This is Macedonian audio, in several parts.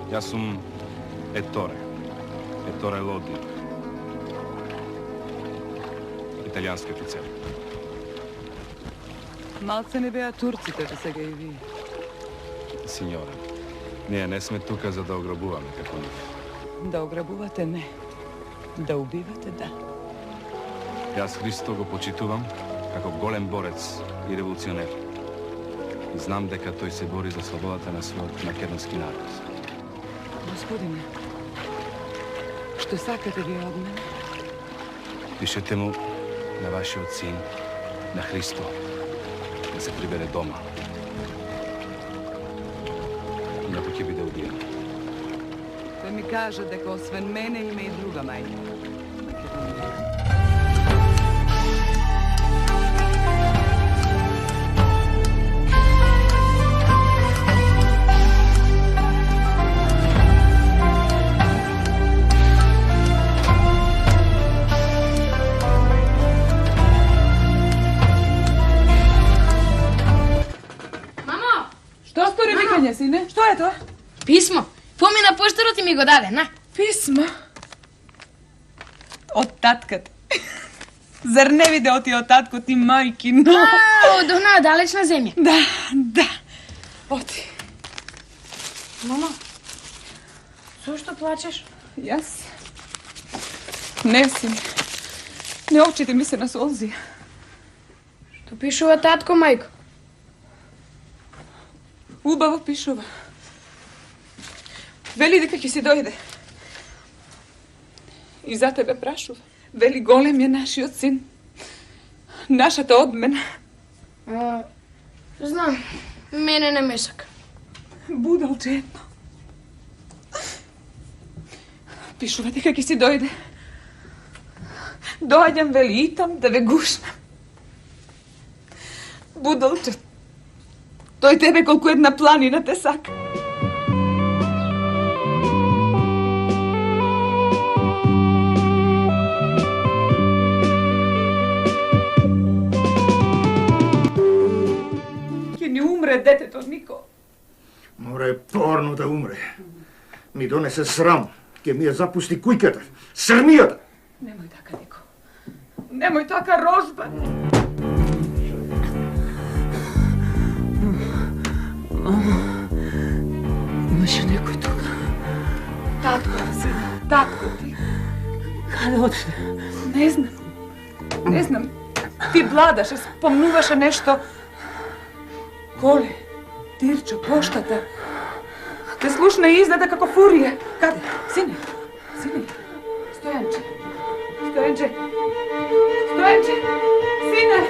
Јас сум Еторе Лоди, италијански офицер. Малце не беа турците, сега и ви. Синьора, ние не сме тука за да ограбуваме како нив. Да ограбувате не, да убивате да. Јас Христо го почитувам како голем борец и револуционер. И знам дека тој се бори за слободата на својот македонски народ. Господине, што сакате ви од мене? Пишете му на вашиот син, на Христо, да се прибере дома. Инаку ќе биде убиен. Тој ми кажа дека освен мене има и друга мајка. Сине, што е тоа? Писмо. Помина поштарот и ми го даде, на. Писмо? Од татката. Зар не видео ти од татко ти, мајки, но... Од онаа далечна земја. Да. Оти. Мама, зошто плачеш? Јас? Не, сине. Не, очите ми се насолзи. Што пишува татко, мајко? Убаво пишува. Вели дека ќе си дојде. И за тебе прашува. Вели голем е нашиот син. Нашата одмена. Знам, мене не ме сака. Будалче едно. Пишува дека ќе си дојде. Доаѓам, вели, итам да ве гушнам. Будалче. Тој тебе колку една планина те сака. Ќе ни умре детето, Нико. Море порно да умре. Ми донесе срам. Ќе ми ја запусти кујката. Срмијата. Немој така, Нико. Немој така, Рожба. Имаше некој тука. Татко, сине, татко ти. Каде отиде? Не знам. Ти бладаше, спомнуваше нешто. Коле, Тирчо, поштата. Те слушна и изгледа како фурија. Каде? Сине. Стојанче. Сине.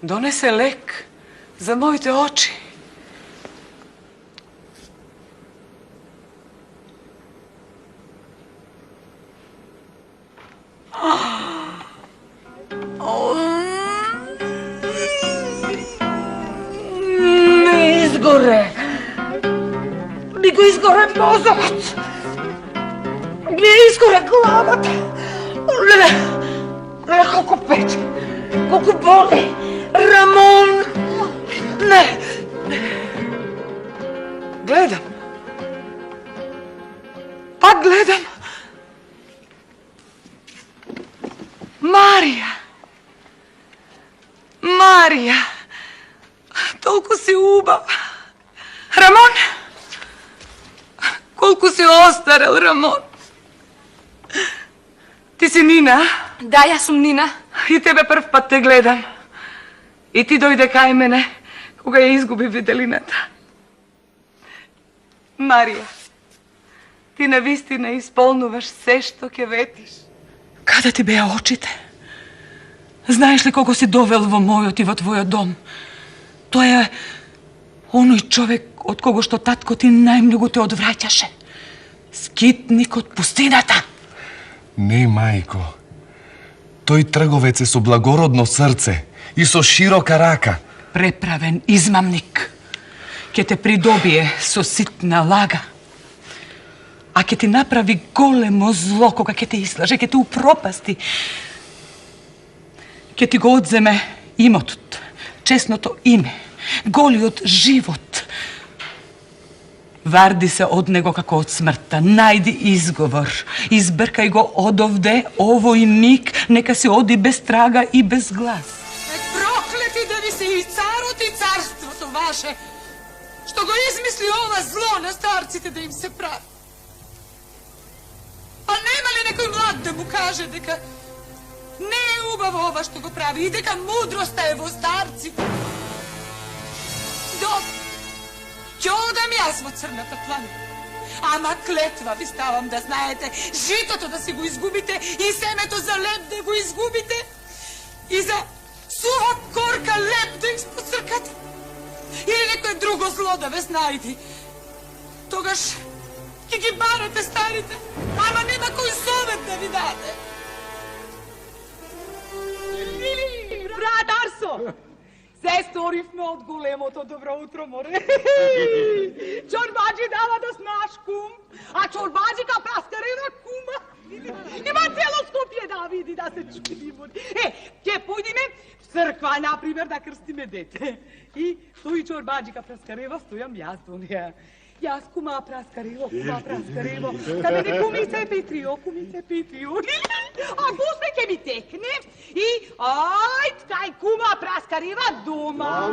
Донесе лек за моите очи. Не изгоре. Ми го изгоре мозокот. Ми изгоре главата. Не, колку пече. Колку боли. Рамон! Не! Гледам. Пак гледам. Марија! Толку си убава. Рамон! Колку си остарел, Рамон. Ти си Нина? Да, јас сум Нина. И тебе прв пат те гледам. И ти дојде кај мене, кога ја изгуби виделината. Марија, ти навистина исполнуваш се што ќе ветиш. Каде ти беа очите? Знаеш ли колку си довел во мојот и во твојот дом? Тој е оној човек од кого што татко ти најмногу те одвраќаше. Скитник од пустината. Не, мајко. Тој трговец е со благородно срце и со широка рака. Преправен измамник. Ке те придобие со ситна лага. А ке ти направи големо зло кога ке те излаже, ке те упропасти. Ке ти го одземе имотот, честното име, голиот живот. Варди се од него како од смртта. Најди изговор. Избркај го одовде, овој миг, нека си оди без трага и без глас. Проклети да ви се и царот и царството ваше, што го измисли ова зло на старците да им се прави. А нема ли некој млад да му каже дека не е убаво ова што го прави и дека мудроста е во старците? Добро, ќе одам јас во црната планина. Ама клетва ви ставам да знаете, житото да си го изгубите и семето за леб да го изгубите и за суха корка леб да испоцркате. Или некој друго зло да ве снајди. Тогаш ќе ги барате старите, ама нема кој совет да ви даде. Брат Арсо! Се сторивме од големото добро утро, море. Чорбаджи дава да снаш кум, а чорбаджика праскарена кума. Има цело Скопје да види, да се чуди. Ќе појдиме в црква, например, да крстиме дете. И тој чорбаджика праскарева, стојам јас до неја. Јас кума праскарево. Каде кумице Петрио. А после ќе ми текне и ајд кај кума праскарева дома.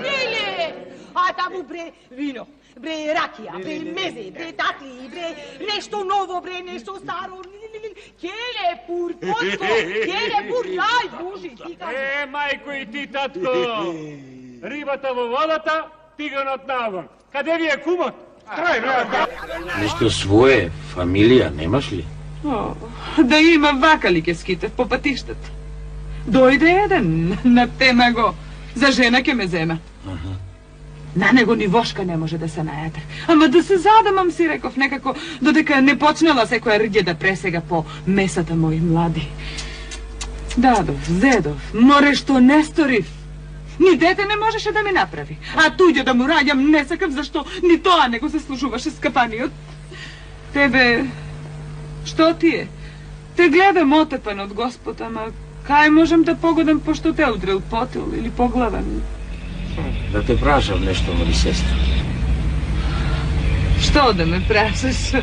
Неле! А таму бре вино, бре ракија, бре мезе, бре татли, бре нешто ново, бре нешто старо. Келе пур, потко, келе пур, ај Божи, ти кажи. Мајко и ти, татко, рибата во водата, тиганот навон. Каде ви е кумот? Крај, брат. Нешто свое, фамилија, немаш ли? О, да има вака ли ке скитев по патиштата. Дојде еден, наптема го. За жена ке ме зема. На него ни вошка не може да се најаде. Ама да се задамам, си реков, некако, додека не почнела секоја рѓе да пресега по месата мои млади. Дадов, зедов, море што не сторив. Ни дете не можеше да ми направи. А туѓе да му раѓам не сакав, зашто ни тоа не го заслужуваше скапаниот. Тебе, што ти е? Те гледам отепан од Господ, ама кај можам да погодам пошто те удрил потил или по главен? Да те прашам нешто, мои сестра. Што да ме прашаш?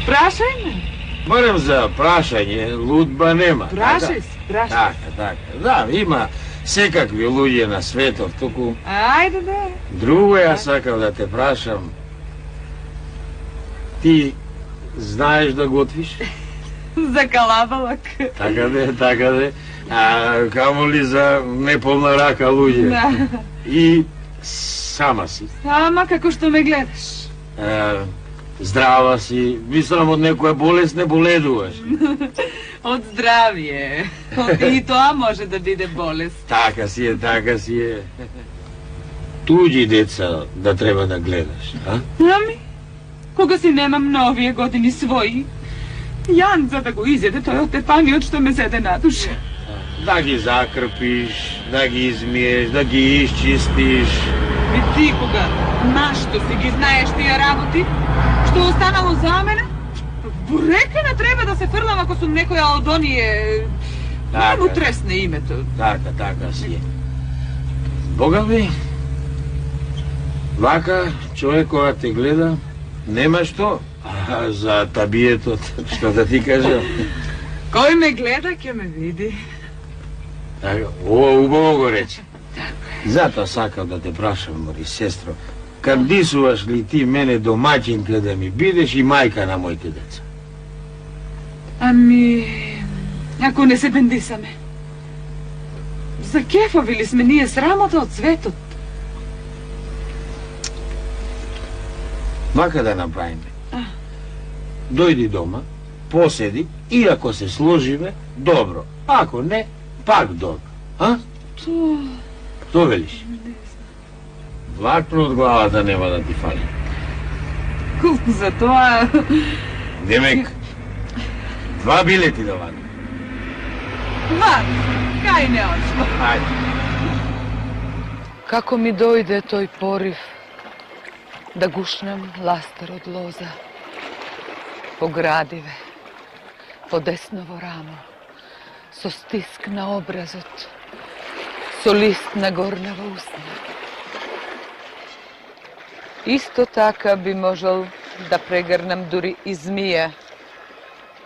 Прашај ме. Барем за прашање, лудба нема. Прашај се, прашај. Така. Да, има секакви луѓе на светот, туку... Ајде да. Друго јас сакам да те прашам. Ти знаеш да готвиш? За калабалак. Така де. А камо ли за неполна рака луѓе? Да. И сама си. Ама како што ме гледаш. Здрава си. Мислам од некоја болест не боледуваш. Од здравје. И тоа може да биде болест. Така си е. Туѓи деца да треба да гледаш, а? Ами, кога си немам на овие години своји, Јан за да го изеде тој отепаниот што ме зеде на душа. Да ги закрпиш, да ги измиеш, да ги изчистиш. И ти кога нашто си ги знаеш тие работи, што останало за мене, бурекана треба да се фрлам ако сум некоја од оние... Не му тресне името. Така си е. Бога ми, вака човек кога те гледа, нема што. А за табиетот, што да ти кажам? Кој ме гледа, ќе ме види. Ова убаво го рече. Затоа сакам да те прашам, мори сестро, кандисуваш ли ти мене домаќинка да ми бидеш и мајка на моите деца? Ами, ако не се бендисаме. За кефови ли сме ние срамота од светот? Вака да направиме. Дојди дома, поседи и ако се сложиме, добро. Ако не, пак добро. А? Што велиш? Влакно од главата нема да ти фали. Колку за тоа... Демек, 2 билети да вади. Кај не очко. Ајде. Како ми дојде тој порив да гушнем ластер од лоза, по градиве, по десново рамо, со стиск на образот, со лист на горнава усна. Исто така би можел да прегрнам дури и змија.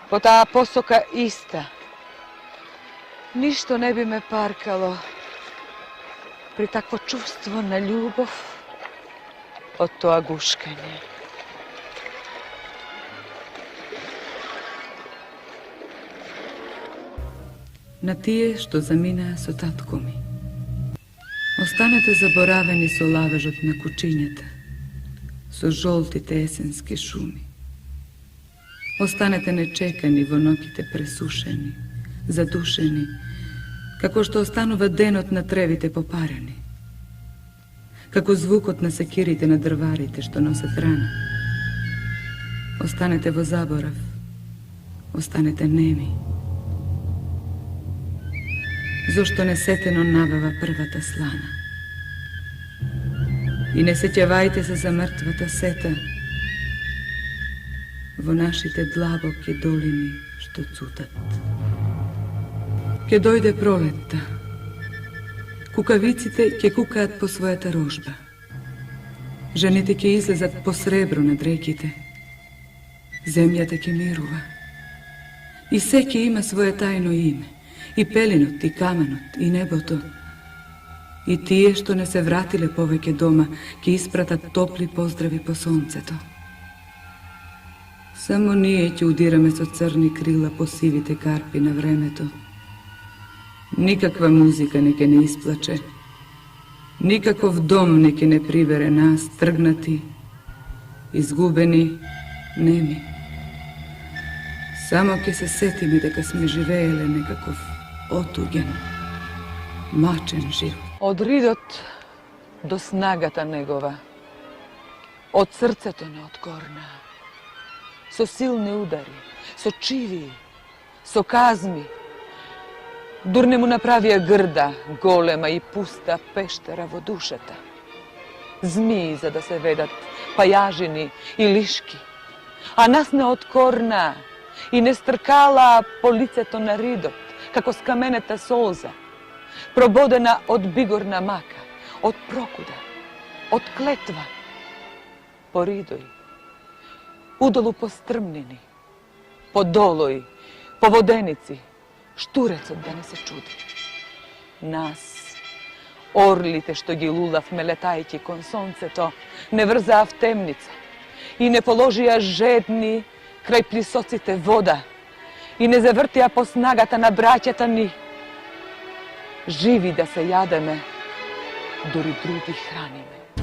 По таа посока иста. Ништо не би ме паркало при такво чувство на љубов од тоа гушкање. На тие што заминаа со татко ми. Останете заборавени со лавежот на кучињата, со жолтите есенски шуми. Останете нечекани во ноќите пресушени, задушени, како што останува денот на тревите попарени, како звукот на секирите на дрварите што носат рана. Останете во заборав, останете неми. Зошто несетено навева првата слана? И не сеќавајте се за мртвата сета во нашите длабоки долини што цутат. Ке дојде пролетта. Кукавиците ќе кукаат по својата рожба. Жените ќе излезат по сребро над реките. Земјата ќе мирува. И секи има свое тајно име. И пелинот, и каменот, и небото. И тие што не се вратиле повеќе дома, ќе испратат топли поздрави по сонцето. Само ние ќе удираме со црни крила по сивите карпи на времето. Никаква музика не ќе не исплаче. Никаков дом не ќе не прибере нас, тргнати, изгубени, неми. Само ќе се сетиме дека сме живееле некаков отуген, мачен живот. Од ридот до снагата негова, од срцето не откорна, со силни удари, со чиви, со казми, дур не му направија грда, голема и пуста пештера во душата. Змии за да се ведат, пајажини и лишки, а нас не откорна и не стркала по лицето на ридот, како скаменета солза, прободена од бигорна мака, од прокуда, од клетва, по ридои, удолу по стрмнини, по долои, по воденици, штурецот да не се чуди. Нас, орлите што ги лулавме летајќи кон сонцето, не врзаа в темница и не положија жедни крај плисоците вода и не завртија по снагата на браќата ни. Живи да се јадеме, дури други храниме.